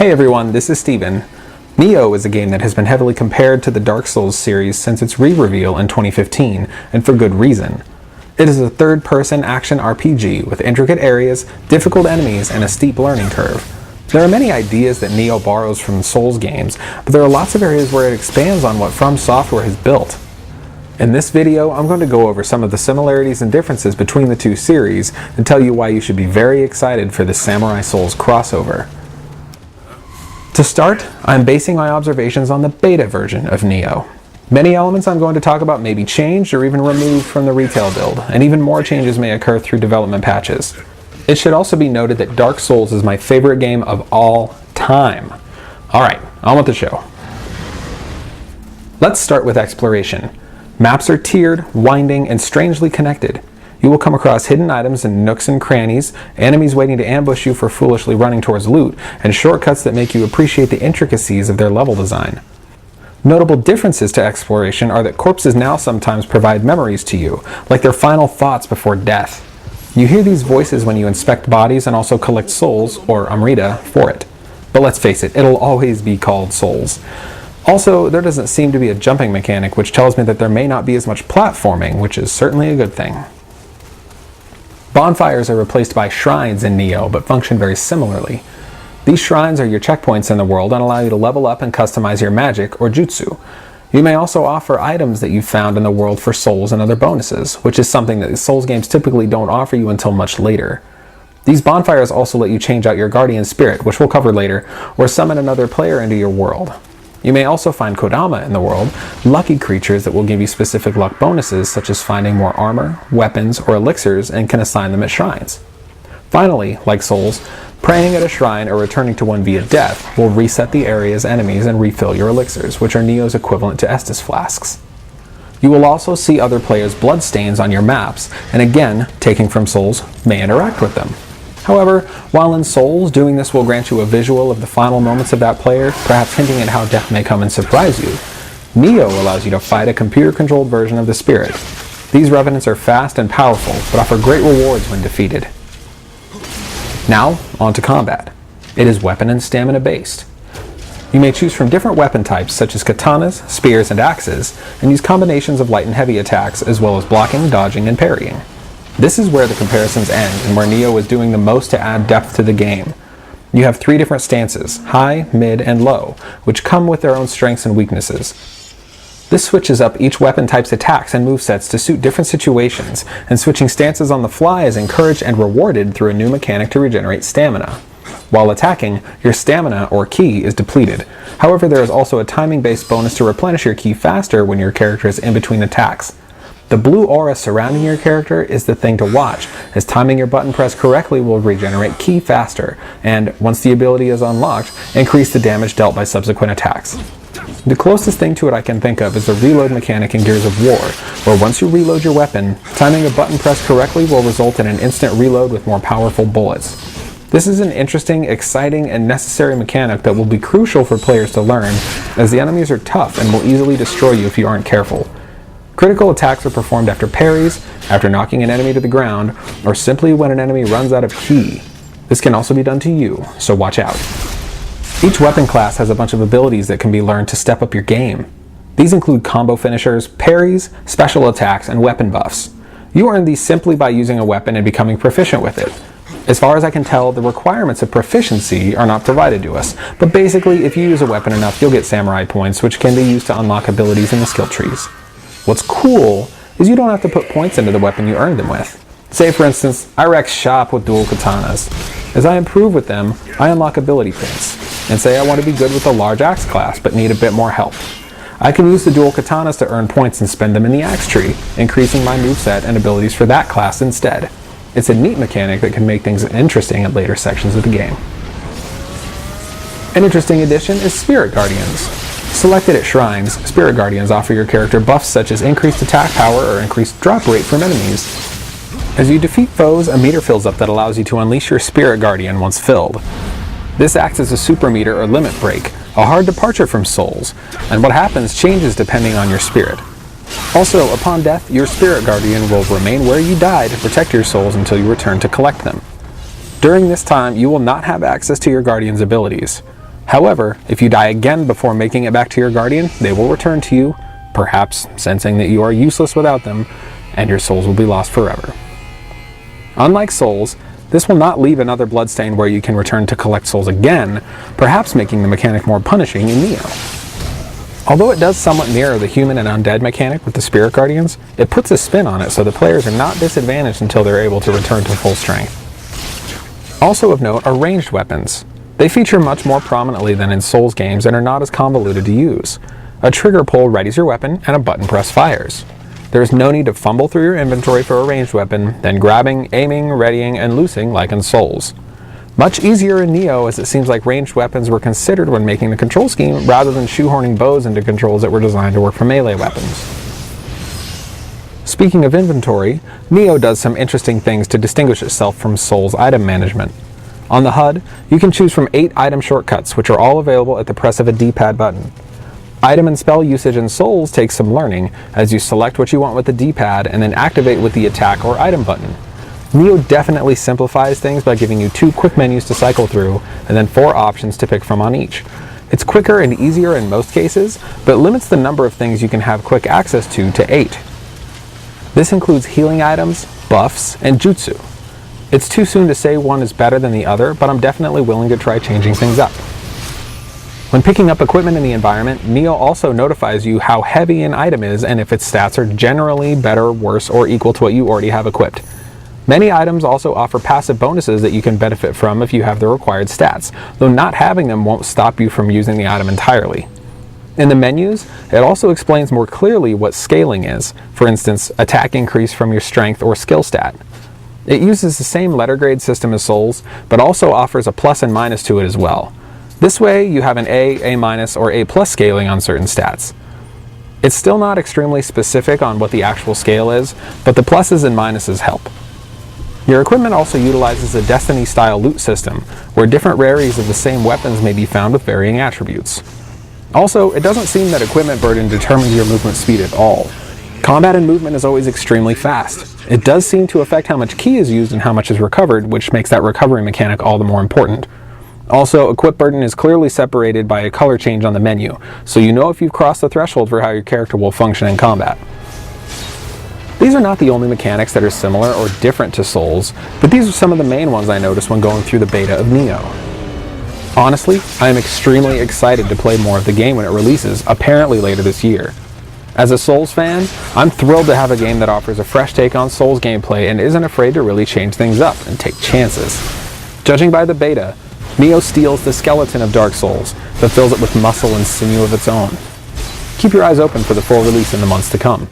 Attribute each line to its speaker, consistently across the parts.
Speaker 1: Hey everyone, this is Steven. Nioh is a game that has been heavily compared to the Dark Souls series since its re-reveal in 2015, and for good reason. It is a third-person action RPG with intricate areas, difficult enemies, and a steep learning curve. There are many ideas that Nioh borrows from Souls games, but there are lots of areas where it expands on what From Software has built. In this video, I'm going to go over some of the similarities and differences between the two series and tell you why you should be very excited for this Samurai Souls crossover. To start, I'm basing my observations on the beta version of Nioh. Many elements I'm going to talk about may be changed or even removed from the retail build, and even more changes may occur through development patches. It should also be noted that Dark Souls is my favorite game of all time. Alright, on with the show. Let's start with exploration. Maps are tiered, winding, and strangely connected. You will come across hidden items in nooks and crannies, enemies waiting to ambush you for foolishly running towards loot, and shortcuts that make you appreciate the intricacies of their level design. Notable differences to exploration are that corpses now sometimes provide memories to you, like their final thoughts before death. You hear these voices when you inspect bodies and also collect souls, or Amrita, for it. But let's face it, it'll always be called souls. Also, there doesn't seem to be a jumping mechanic, which tells me that there may not be as much platforming, which is certainly a good thing. Bonfires are replaced by shrines in Nioh, but function very similarly. These shrines are your checkpoints in the world and allow you to level up and customize your magic or jutsu. You may also offer items that you've found in the world for souls and other bonuses, which is something that Souls games typically don't offer you until much later. These bonfires also let you change out your guardian spirit, which we'll cover later, or summon another player into your world. You may also find Kodama in the world, lucky creatures that will give you specific luck bonuses such as finding more armor, weapons, or elixirs and can assign them at shrines. Finally, like Souls, praying at a shrine or returning to one via death will reset the area's enemies and refill your elixirs, which are Nioh's equivalent to Estus flasks. You will also see other players' bloodstains on your maps, and again, taking from Souls, may interact with them. However, while in Souls, doing this will grant you a visual of the final moments of that player, perhaps hinting at how death may come and surprise you. Nioh allows you to fight a computer-controlled version of the spirit. These revenants are fast and powerful, but offer great rewards when defeated. Now, on to combat. It is weapon and stamina based. You may choose from different weapon types such as katanas, spears, and axes, and use combinations of light and heavy attacks as well as blocking, dodging, and parrying. This is where the comparisons end and where Nioh is doing the most to add depth to the game. You have 3 different stances, high, mid, and low, which come with their own strengths and weaknesses. This switches up each weapon type's attacks and movesets to suit different situations, and switching stances on the fly is encouraged and rewarded through a new mechanic to regenerate stamina. While attacking, your stamina, or ki, is depleted. However, there is also a timing-based bonus to replenish your ki faster when your character is in between attacks. The blue aura surrounding your character is the thing to watch, as timing your button press correctly will regenerate ki faster, and, once the ability is unlocked, increase the damage dealt by subsequent attacks. The closest thing to it I can think of is the reload mechanic in Gears of War, where once you reload your weapon, timing a button press correctly will result in an instant reload with more powerful bullets. This is an interesting, exciting, and necessary mechanic that will be crucial for players to learn, as the enemies are tough and will easily destroy you if you aren't careful. Critical attacks are performed after parries, after knocking an enemy to the ground, or simply when an enemy runs out of ki. This can also be done to you, so watch out. Each weapon class has a bunch of abilities that can be learned to step up your game. These include combo finishers, parries, special attacks, and weapon buffs. You earn these simply by using a weapon and becoming proficient with it. As far as I can tell, the requirements of proficiency are not provided to us, but basically if you use a weapon enough, you'll get samurai points, which can be used to unlock abilities in the skill trees. What's cool is you don't have to put points into the weapon you earned them with. Say for instance, I wreck shop with dual katanas. As I improve with them, I unlock ability points. And say I want to be good with the large axe class, but need a bit more help. I can use the dual katanas to earn points and spend them in the axe tree, increasing my moveset and abilities for that class instead. It's a neat mechanic that can make things interesting at later sections of the game. An interesting addition is Spirit Guardians. Selected at shrines, Spirit Guardians offer your character buffs such as increased attack power or increased drop rate from enemies. As you defeat foes, a meter fills up that allows you to unleash your Spirit Guardian once filled. This acts as a super meter or limit break, a hard departure from Souls, and what happens changes depending on your spirit. Also, upon death, your Spirit Guardian will remain where you died to protect your souls until you return to collect them. During this time, you will not have access to your Guardian's abilities. However, if you die again before making it back to your guardian, they will return to you, perhaps sensing that you are useless without them, and your souls will be lost forever. Unlike Souls, this will not leave another bloodstain where you can return to collect souls again, perhaps making the mechanic more punishing in Nioh. Although it does somewhat mirror the human and undead mechanic with the spirit guardians, it puts a spin on it so the players are not disadvantaged until they're able to return to full strength. Also of note are ranged weapons. They feature much more prominently than in Souls games and are not as convoluted to use. A trigger pull readies your weapon and a button press fires. There is no need to fumble through your inventory for a ranged weapon, then grabbing, aiming, readying, and loosing like in Souls. Much easier in Nioh, as it seems like ranged weapons were considered when making the control scheme rather than shoehorning bows into controls that were designed to work for melee weapons. Speaking of inventory, Nioh does some interesting things to distinguish itself from Souls item management. On the HUD, you can choose from 8 item shortcuts, which are all available at the press of a D-pad button. Item and spell usage in Souls takes some learning, as you select what you want with the D-pad and then activate with the attack or item button. Nioh definitely simplifies things by giving you 2 quick menus to cycle through, and then 4 options to pick from on each. It's quicker and easier in most cases, but limits the number of things you can have quick access to 8. This includes healing items, buffs, and jutsu. It's too soon to say one is better than the other, but I'm definitely willing to try changing things up. When picking up equipment in the environment, Nioh also notifies you how heavy an item is and if its stats are generally better, worse, or equal to what you already have equipped. Many items also offer passive bonuses that you can benefit from if you have the required stats, though not having them won't stop you from using the item entirely. In the menus, it also explains more clearly what scaling is, for instance, attack increase from your strength or skill stat. It uses the same letter grade system as Souls, but also offers a plus and minus to it as well. This way, you have an A, A-, or A+ scaling on certain stats. It's still not extremely specific on what the actual scale is, but the pluses and minuses help. Your equipment also utilizes a Destiny-style loot system, where different rarities of the same weapons may be found with varying attributes. Also, it doesn't seem that equipment burden determines your movement speed at all. Combat and movement is always extremely fast. It does seem to affect how much ki is used and how much is recovered, which makes that recovery mechanic all the more important. Also, equip burden is clearly separated by a color change on the menu, so you know if you've crossed the threshold for how your character will function in combat. These are not the only mechanics that are similar or different to Souls, but these are some of the main ones I noticed when going through the beta of Nioh. Honestly, I am extremely excited to play more of the game when it releases, apparently later this year. As a Souls fan, I'm thrilled to have a game that offers a fresh take on Souls gameplay and isn't afraid to really change things up and take chances. Judging by the beta, Nioh steals the skeleton of Dark Souls, but fills it with muscle and sinew of its own. Keep your eyes open for the full release in the months to come.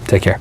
Speaker 1: Take care.